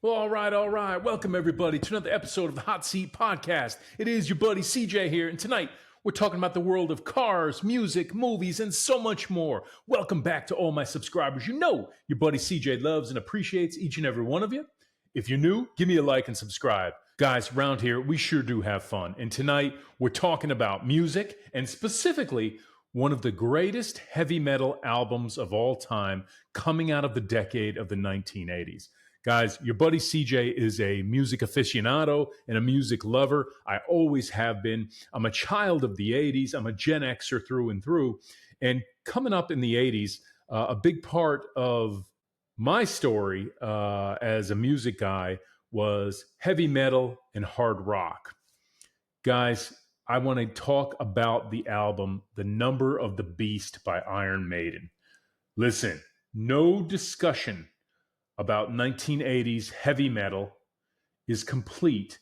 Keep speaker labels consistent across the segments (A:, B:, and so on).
A: Well, all right. Welcome, everybody, to another episode of the Hot Seat Podcast. It is your buddy CJ here, and tonight we're talking about the world of cars, music, movies, and so much more. Welcome back to all my subscribers. You know your buddy CJ loves and appreciates each and every one of you. If you're new, give me a like and subscribe. Guys, around here, we sure do have fun. And tonight we're talking about music, and specifically one of the greatest heavy metal albums of all time coming out of the decade of the 1980s. Guys, your buddy CJ is a music aficionado and a music lover. I always have been. I'm a child of the 80s. I'm a Gen Xer through and through. And coming up in the 80s, a big part of my story as a music guy was heavy metal and hard rock. Guys, I want to talk about the album, The Number of the Beast by Iron Maiden. Listen, no discussion about 1980s heavy metal is complete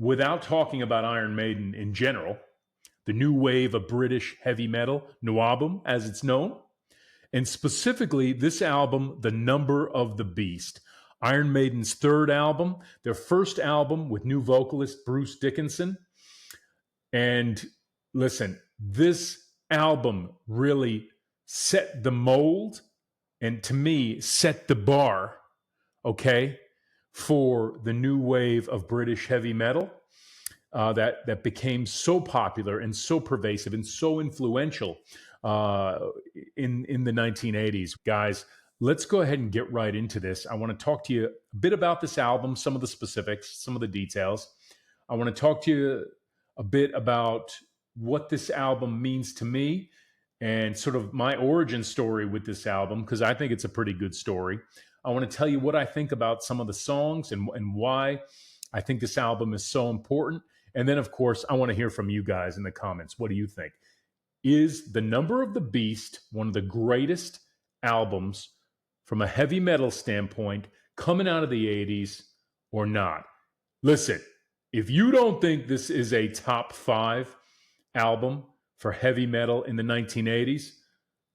A: without talking about Iron Maiden in general, the new wave of British heavy metal, Noabum as it's known, and specifically this album, The Number of the Beast. Iron Maiden's third album, their first album with new vocalist Bruce Dickinson. And listen, this album really set the mold and to me set the bar, okay, for the new wave of British heavy metal that became so popular and so pervasive and so influential in the 1980s. Guys, let's go ahead and get right into this. I want to talk to you a bit about this album, some of the specifics, some of the details. I want to talk to you a bit about what this album means to me and sort of my origin story with this album, because I think it's a pretty good story. I want to tell you what I think about some of the songs and why I think this album is so important. And then, of course, I want to hear from you guys in the comments. What do you think? Is The Number of the Beast one of the greatest albums from a heavy metal standpoint coming out of the 80s or not? Listen, if you don't think this is a top 5 album for heavy metal in the 1980s,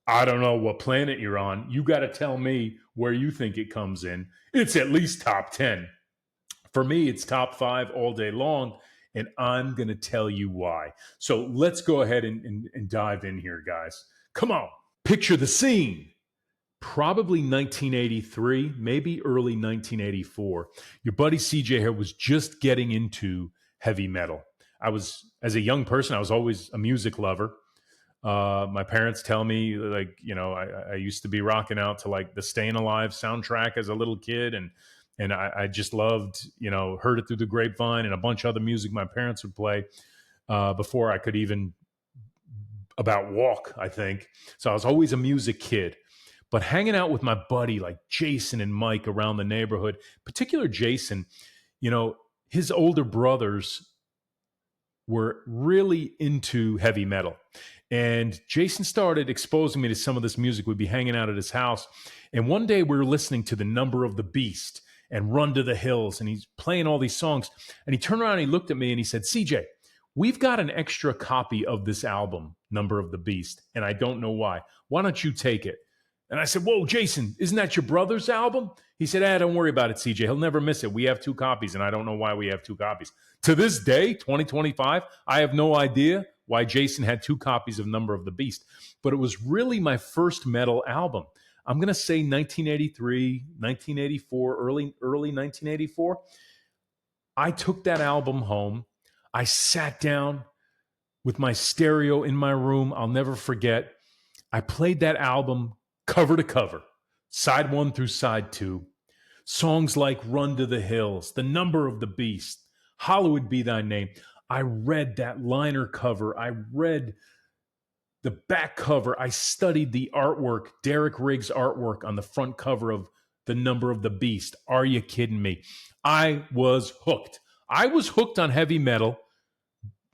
A: I don't know what planet you're on. You got to tell me where you think it comes in. It's at least top 10. For me, it's top 5 all day long, and I'm going to tell you why. So let's go ahead and dive in here, guys. Come on. Picture the scene. Probably 1983, maybe early 1984. Your buddy CJ here was just getting into heavy metal. As a young person, I was always a music lover. My parents tell me, like, you know, I used to be rocking out to like the Staying Alive soundtrack as a little kid, and I just loved, you know, heard it through the grapevine and a bunch of other music my parents would play before I could even about walk, I think. So I was always a music kid. But hanging out with my buddy like Jason and Mike around the neighborhood, particular Jason, you know, his older brothers were really into heavy metal. And Jason started exposing me to some of this music. We'd be hanging out at his house. And one day we were listening to The Number of the Beast and Run to the Hills. And he's playing all these songs. And he turned around and he looked at me and he said, CJ, we've got an extra copy of this album, Number of the Beast. And I don't know why. Why don't you take it? And I said, whoa, Jason, isn't that your brother's album? He said, don't worry about it, CJ. He'll never miss it. We have 2 copies, and I don't know why we have 2 copies. To this day, 2025, I have no idea why Jason had 2 copies of Number of the Beast. But it was really my first metal album. I'm going to say 1983, 1984, early 1984. I took that album home. I sat down with my stereo in my room. I'll never forget. I played that album cover to cover, side 1 through side 2. Songs like Run to the Hills, The Number of the Beast, Hallowed Be Thy Name. I read that liner cover. I read the back cover. I studied the artwork, Derek Riggs' artwork on the front cover of The Number of the Beast. Are you kidding me? I was hooked. I was hooked on heavy metal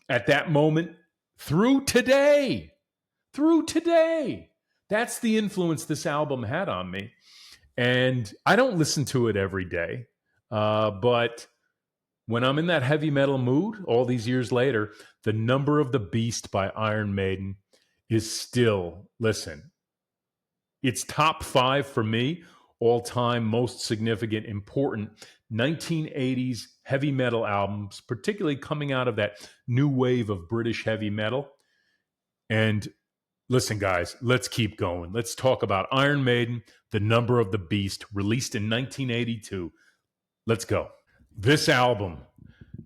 A: at that moment through today. Through today. That's the influence this album had on me. And I don't listen to it every day. But when I'm in that heavy metal mood, all these years later, The Number of the Beast by Iron Maiden is still, listen, it's top 5 for me, all time, most significant, important 1980s heavy metal albums, particularly coming out of that new wave of British heavy metal. And listen, guys, let's keep going. Let's talk about Iron Maiden, The Number of the Beast, released in 1982. Let's go. This album,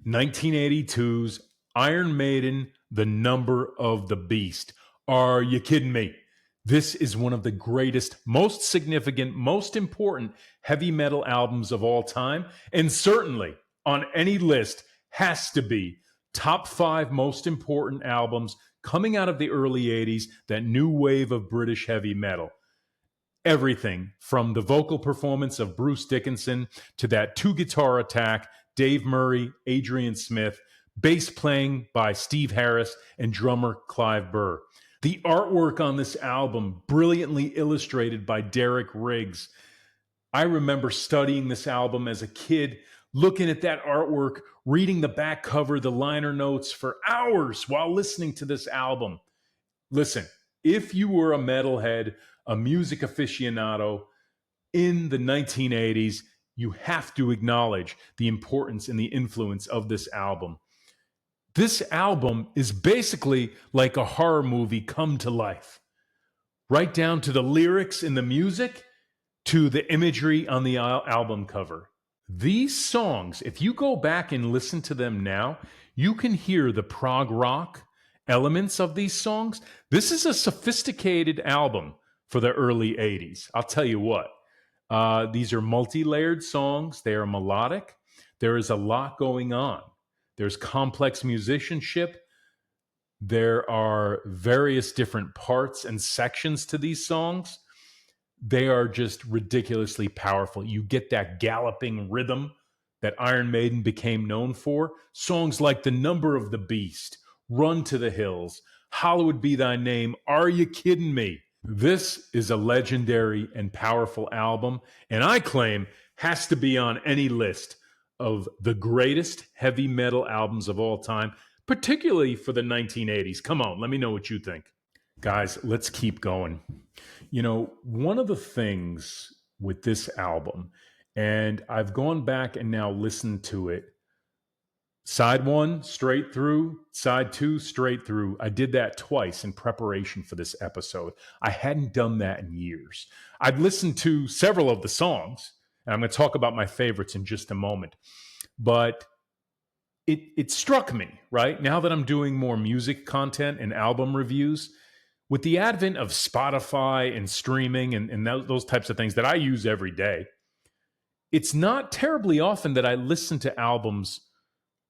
A: 1982's Iron Maiden, The Number of the Beast. Are you kidding me? This is one of the greatest, most significant, most important heavy metal albums of all time, and certainly on any list has to be top 5 most important albums coming out of the early 80s, that new wave of British heavy metal. Everything from the vocal performance of Bruce Dickinson to that 2-guitar attack, Dave Murray, Adrian Smith, bass playing by Steve Harris, and drummer Clive Burr. The artwork on this album, brilliantly illustrated by Derek Riggs. I remember studying this album as a kid, looking at that artwork, reading the back cover, the liner notes for hours while listening to this album. Listen, if you were a metalhead, a music aficionado in the 1980s, you have to acknowledge the importance and the influence of this album. This album is basically like a horror movie come to life, right down to the lyrics and the music, to the imagery on the album cover. These songs, if you go back and listen to them now, you can hear the prog rock elements of these songs. This is a sophisticated album for the early 80s. I'll tell you what, these are multi-layered songs. They are melodic. There is a lot going on. There's complex musicianship. There are various different parts and sections to these songs. They are just ridiculously powerful. You get that galloping rhythm that Iron Maiden became known for. Songs like The Number of the Beast, Run to the Hills, Hallowed Be Thy Name. Are you kidding me? This is a legendary and powerful album, and I claim has to be on any list of the greatest heavy metal albums of all time, particularly for the 1980s. Come on, let me know what you think. Guys, let's keep going. You know, one of the things with this album, and I've gone back and now listened to it, side 1 straight through, side 2 straight through. I did that twice in preparation for this episode. I hadn't done that in years. I'd listened to several of the songs, and I'm going to talk about my favorites in just a moment. But it struck me, right? Now that I'm doing more music content and album reviews, with the advent of Spotify and streaming and those types of things that I use every day, it's not terribly often that I listen to albums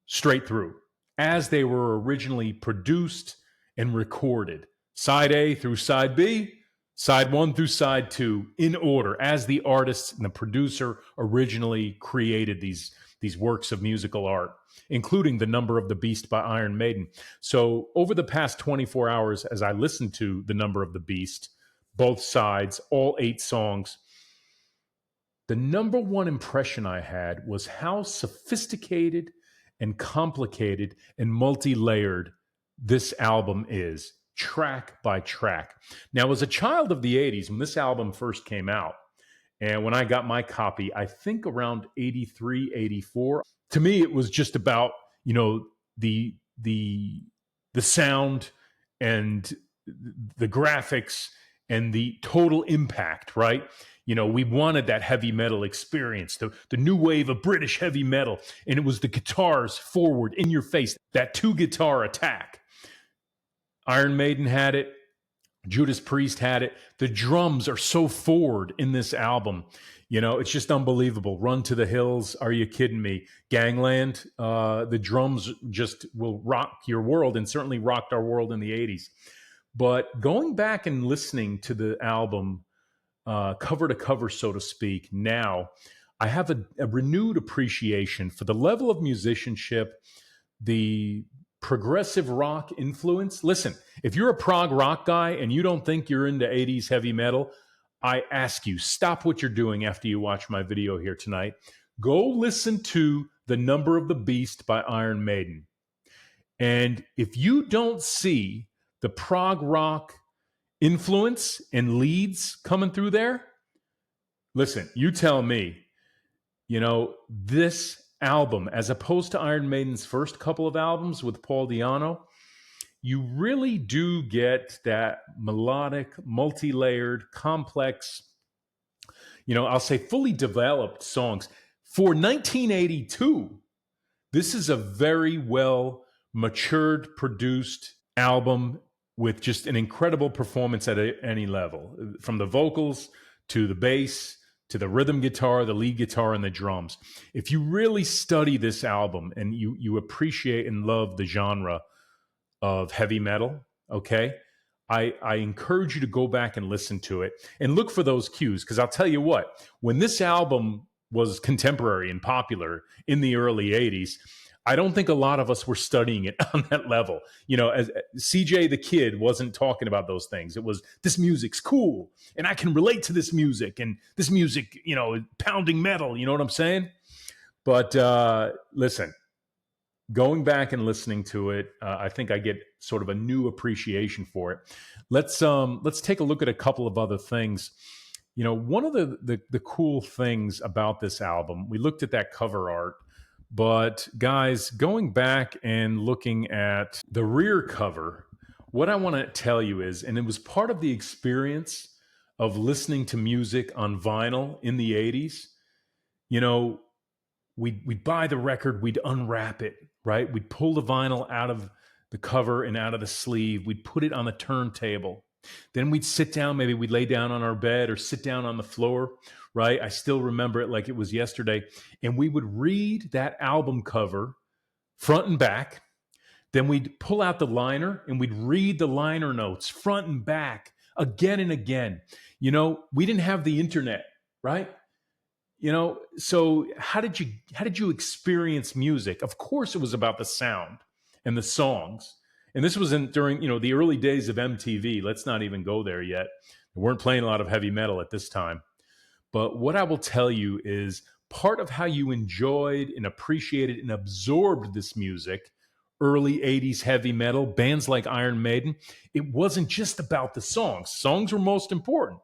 A: straight through as they were originally produced and recorded. Side A through side B, side 1 through side 2, in order, as the artist and the producer originally created these works of musical art, including The Number of the Beast by Iron Maiden. So over the past 24 hours, as I listened to The Number of the Beast, both sides, all 8 songs, the number one impression I had was how sophisticated and complicated and multi-layered this album is, track by track. Now, as a child of the 80s, when this album first came out, and when I got my copy, I think around 83, 84, to me, it was just about, you know, the sound and the graphics and the total impact, right? You know, we wanted that heavy metal experience, the new wave of British heavy metal. And it was the guitars forward in your face, that 2-guitar attack. Iron Maiden had it. Judas Priest had it. The drums are so forward in this album. You know, it's just unbelievable. Run to the Hills. Are you kidding me? Gangland. The drums just will rock your world, and certainly rocked our world in the 80s. But going back and listening to the album cover to cover, so to speak, now I have a renewed appreciation for the level of musicianship, the progressive rock influence. Listen, if you're a prog rock guy and you don't think you're into 80s heavy metal, I ask you, stop what you're doing after you watch my video here tonight. Go listen to The Number of the Beast by Iron Maiden. And if you don't see the prog rock influence and leads coming through there, listen, you tell me. This album, as opposed to Iron Maiden's first couple of albums with Paul Di'Anno, you really do get that melodic, multi-layered, complex, I'll say fully developed songs. For 1982, this is a very well matured, produced album with just an incredible performance at any level, from the vocals to the bass to the rhythm guitar, the lead guitar, and the drums. If you really study this album and you appreciate and love the genre of heavy metal, okay, I encourage you to go back and listen to it and look for those cues, because I'll tell you what, when this album was contemporary and popular in the early 80s, I don't think a lot of us were studying it on that level. As CJ the Kid wasn't talking about those things. It was, this music's cool and I can relate to this music, and this music, pounding metal, you know what I'm saying? But listen, going back and listening to it, I think I get sort of a new appreciation for it. Let's take a look at a couple of other things. One of the cool things about this album, we looked at that cover art, but guys, going back and looking at the rear cover, what I want to tell you is, and it was part of the experience of listening to music on vinyl in the 80s, we'd buy the record, we'd unwrap it, right? We'd pull the vinyl out of the cover and out of the sleeve. We'd put it on the turntable. Then we'd sit down, maybe we'd lay down on our bed or sit down on the floor, right? I still remember it like it was yesterday. And we would read that album cover front and back. Then we'd pull out the liner and we'd read the liner notes front and back again and again. We didn't have the internet, right? So how did you experience music? Of course, it was about the sound and the songs. And this was during the early days of MTV. Let's not even go there yet. We weren't playing a lot of heavy metal at this time. But what I will tell you is, part of how you enjoyed and appreciated and absorbed this music, early 80s heavy metal, bands like Iron Maiden, it wasn't just about the songs. Songs were most important,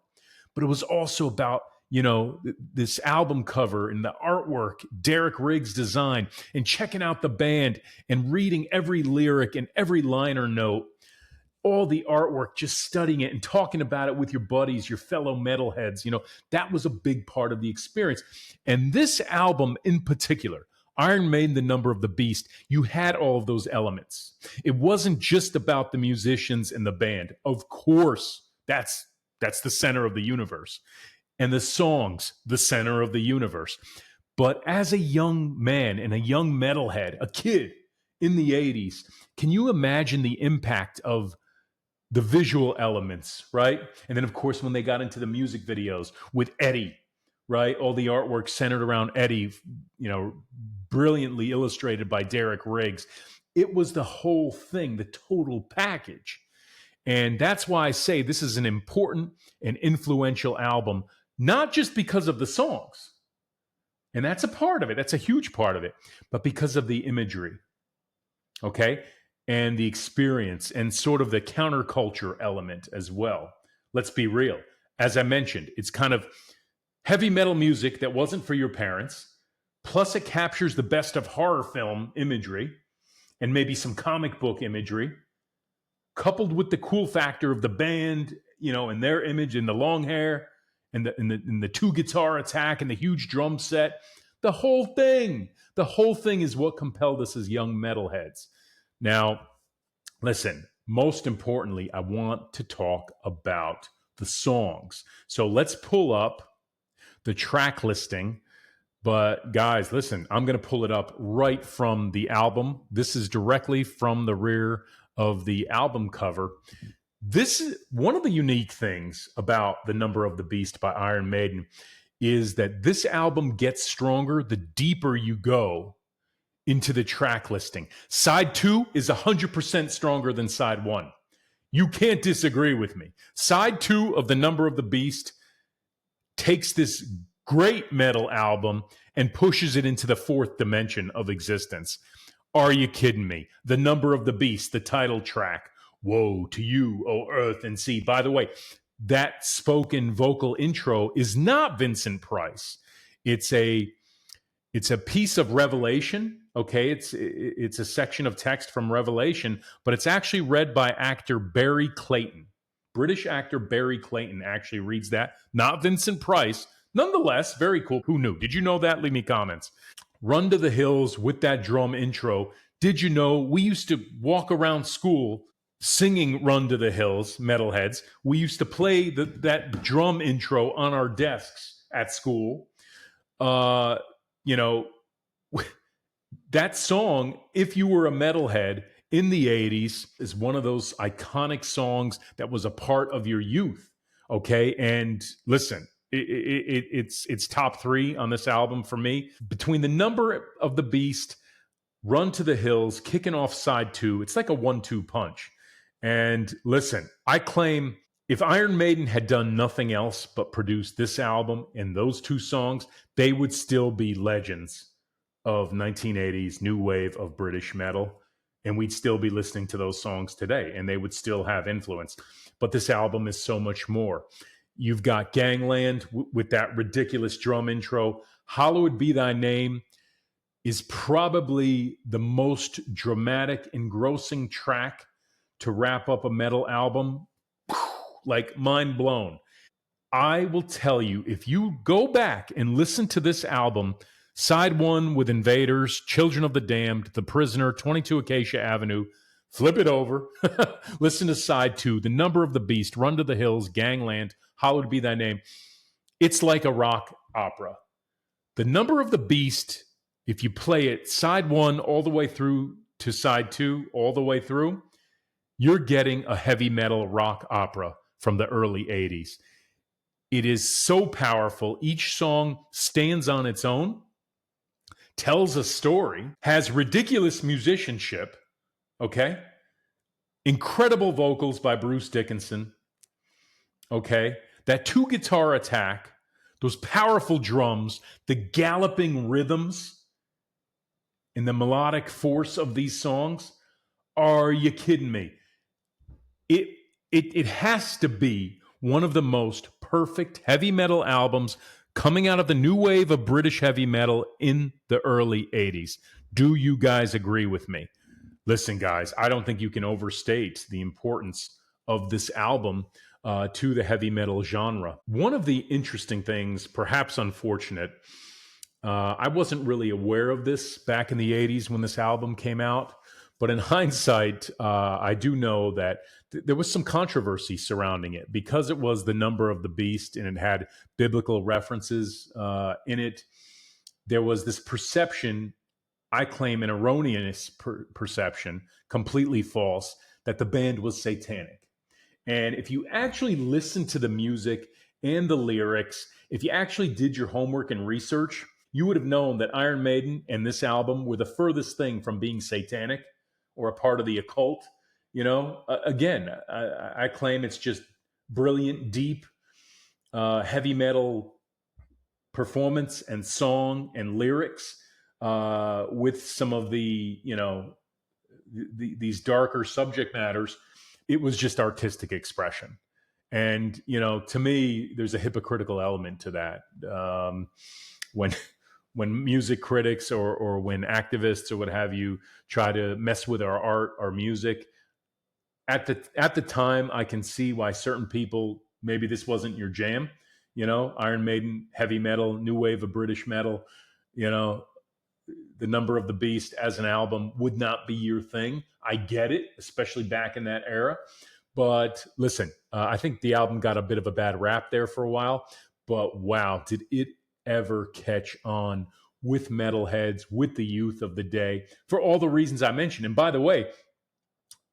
A: but it was also about this album cover and the artwork Derek Riggs designed, and checking out the band and reading every lyric and every liner note, all the artwork, just studying it and talking about it with your buddies, your fellow metalheads. That was a big part of the experience. And this album in particular, Iron Maiden, The Number of the Beast, you had all of those elements. It wasn't just about the musicians and the band. Of course, that's the center of the universe. And the songs, the center of the universe. But as a young man and a young metalhead, a kid in the 80s, can you imagine the impact of the visual elements, right? And then, of course, when they got into the music videos with Eddie, right? All the artwork centered around Eddie, brilliantly illustrated by Derek Riggs. It was the whole thing, the total package. And that's why I say this is an important and influential album, not just because of the songs, and that's a part of it, that's a huge part of it, but because of the imagery, okay? And the experience and sort of the counterculture element as well. Let's be real. As I mentioned, it's kind of heavy metal music that wasn't for your parents, plus it captures the best of horror film imagery and maybe some comic book imagery, coupled with the cool factor of the band, and their image and the long hair and the two guitar attack and the huge drum set. The whole thing is what compelled us as young metalheads. Now, listen, most importantly, I want to talk about the songs. So let's pull up the track listing. But guys, listen, I'm going to pull it up right from the album. This is directly from the rear of the album cover. This is one of the unique things about The Number of the Beast by Iron Maiden, is that this album gets stronger the deeper you go into the track listing. Side 2 is 100% stronger than side 1. You can't disagree with me. Side 2 of The Number of the Beast takes this great metal album and pushes it into the fourth dimension of existence. Are you kidding me? The Number of the Beast, the title track. Woe to you, O earth and sea. By the way, that spoken vocal intro is not Vincent Price. It's a It's a piece of Revelation. Okay, it's a section of text from Revelation, but it's actually read by actor Barry Clayton. British actor Barry Clayton actually reads that, not Vincent Price. Nonetheless, very cool. Who knew? Did you know that? Leave me comments. Run to the Hills with that drum intro. Did you know we used to walk around school singing Run to the Hills, metalheads? We used to play that drum intro on our desks at school. You know, that song, if you were a metalhead in the 80s, is one of those iconic songs that was a part of your youth. Okay. And listen, it's top three on this album for me. Between the Number of the Beast, Run to the Hills, kicking off side two, it's like a 1-2 punch. And listen, I claim if Iron Maiden had done nothing else but produce this album and those two songs, they would still be legends of 1980s new wave of British metal. And we'd still be listening to those songs today, and they would still have influence. But this album is so much more. You've got Gangland with that ridiculous drum intro. Hallowed Be Thy Name is probably the most dramatic, engrossing track to wrap up a metal album. Like, mind blown. I will tell you, if you go back and listen to this album, side one with Invaders, Children of the Damned, The Prisoner, 22 Acacia Avenue, flip it over, listen to side two, The Number of the Beast, Run to the Hills, Gangland, Hallowed Be Thy Name. It's like a rock opera. The Number of the Beast, if you play it side one all the way through to side two, all the way through, you're getting a heavy metal rock opera from the early 80s. It is so powerful. Each song stands on its own, tells a story, has ridiculous musicianship, okay? Incredible vocals by Bruce Dickinson, okay? That two guitar attack, those powerful drums, the galloping rhythms, and the melodic force of these songs. Are you kidding me? It has to be one of the most perfect heavy metal albums coming out of the new wave of British heavy metal in the early 80s. Do you guys agree with me? Listen, guys, I don't think you can overstate the importance of this album to the heavy metal genre. One of the interesting things, perhaps unfortunate, I wasn't really aware of this back in the 80s when this album came out. But in hindsight, I do know that there was some controversy surrounding it because it was The Number of the Beast and it had biblical references in it. There was this perception, I claim an erroneous perception, completely false, that the band was satanic. And if you actually listen to the music and the lyrics, if you actually did your homework and research, you would have known that Iron Maiden and this album were the furthest thing from being satanic or a part of the occult. You know, again, I claim it's just brilliant, deep, heavy metal performance and song and lyrics with some of the, you know, these darker subject matters. It was just artistic expression. And, you know, to me, there's a hypocritical element to that. When music critics or when activists or what have you try to mess with our art, our music, at the time, I can see why certain people, maybe this wasn't your jam, you know, Iron Maiden, heavy metal, new wave of British metal, you know, The Number of the Beast as an album would not be your thing. I get it, especially back in that era. But listen, I think the album got a bit of a bad rap there for a while. But wow, did it ever catch on with metalheads, with the youth of the day, for all the reasons I mentioned. And by the way,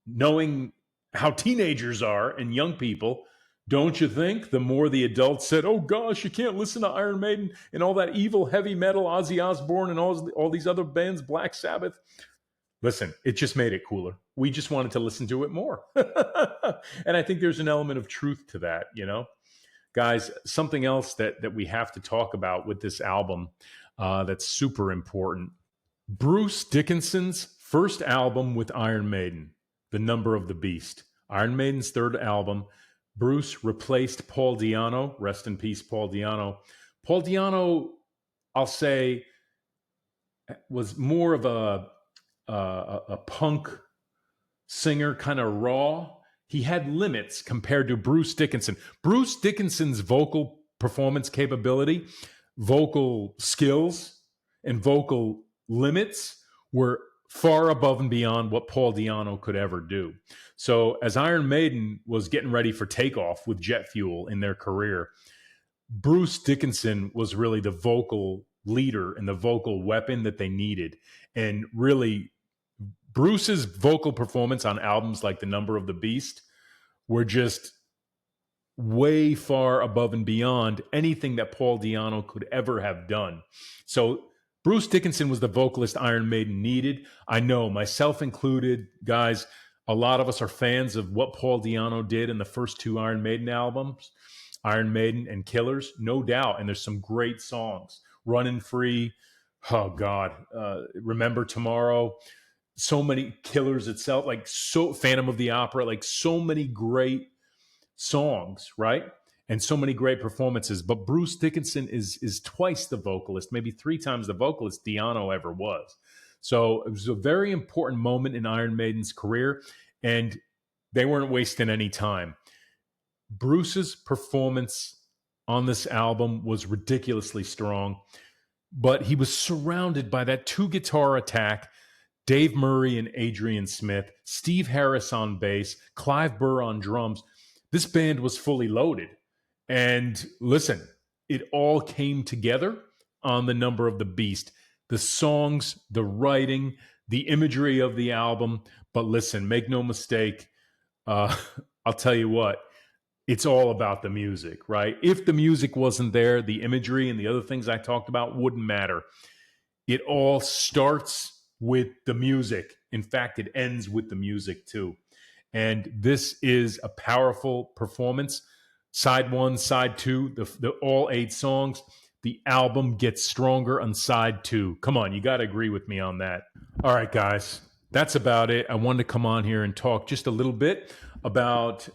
A: knowing how teenagers are and young people, don't you think the more the adults said, oh gosh, you can't listen to Iron Maiden and all that evil heavy metal, Ozzy Osbourne and all these other bands, Black Sabbath? Listen, it just made it cooler. We just wanted to listen to it more. And I think there's an element of truth to that, you know? Guys, something else that we have to talk about with this album that's super important. Bruce Dickinson's first album with Iron Maiden, The Number of the Beast. Iron Maiden's third album. Bruce replaced Paul Di'Anno. Rest in peace, Paul Di'Anno. Paul Di'Anno, I'll say, was more of a punk singer, kind of raw. He had limits compared to Bruce Dickinson. Bruce Dickinson's vocal performance capability, vocal skills, and vocal limits were far above and beyond what Paul Di'Anno could ever do. So, as Iron Maiden was getting ready for takeoff with jet fuel in their career, Bruce Dickinson was really the vocal leader and the vocal weapon that they needed. And really, Bruce's vocal performance on albums like The Number of the Beast were just way far above and beyond anything that Paul Di'Anno could ever have done. So Bruce Dickinson was the vocalist Iron Maiden needed. I know, myself included, guys, a lot of us are fans of what Paul Di'Anno did in the first two Iron Maiden albums, Iron Maiden and Killers, no doubt. And there's some great songs. Running Free, oh God, Remember Tomorrow, so many Killers itself, like so Phantom of the Opera, like so many great songs, right? And so many great performances. But Bruce Dickinson is twice the vocalist, maybe three times the vocalist Di'Anno ever was. So it was a very important moment in Iron Maiden's career, and they weren't wasting any time. Bruce's performance on this album was ridiculously strong, but he was surrounded by that two guitar attack. Dave Murray and Adrian Smith, Steve Harris on bass, Clive Burr on drums. This band was fully loaded. And listen, it all came together on The Number of the Beast. The songs, the writing, the imagery of the album. But listen, make no mistake, I'll tell you what, it's all about the music, right? If the music wasn't there, the imagery and the other things I talked about wouldn't matter. It all starts with the music. In fact, it ends with the music too. And this is a powerful performance. Side one, side two, the all 8 songs. The album gets stronger on side 2. Come on, you got to agree with me on that. All right, guys, that's about it. I wanted to come on here and talk just a little bit about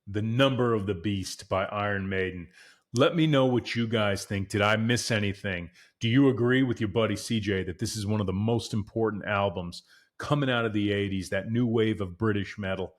A: The Number of the Beast by Iron Maiden. Let me know what you guys think. Did I miss anything? Do you agree with your buddy CJ that this is one of the most important albums coming out of the 80s, that new wave of British metal?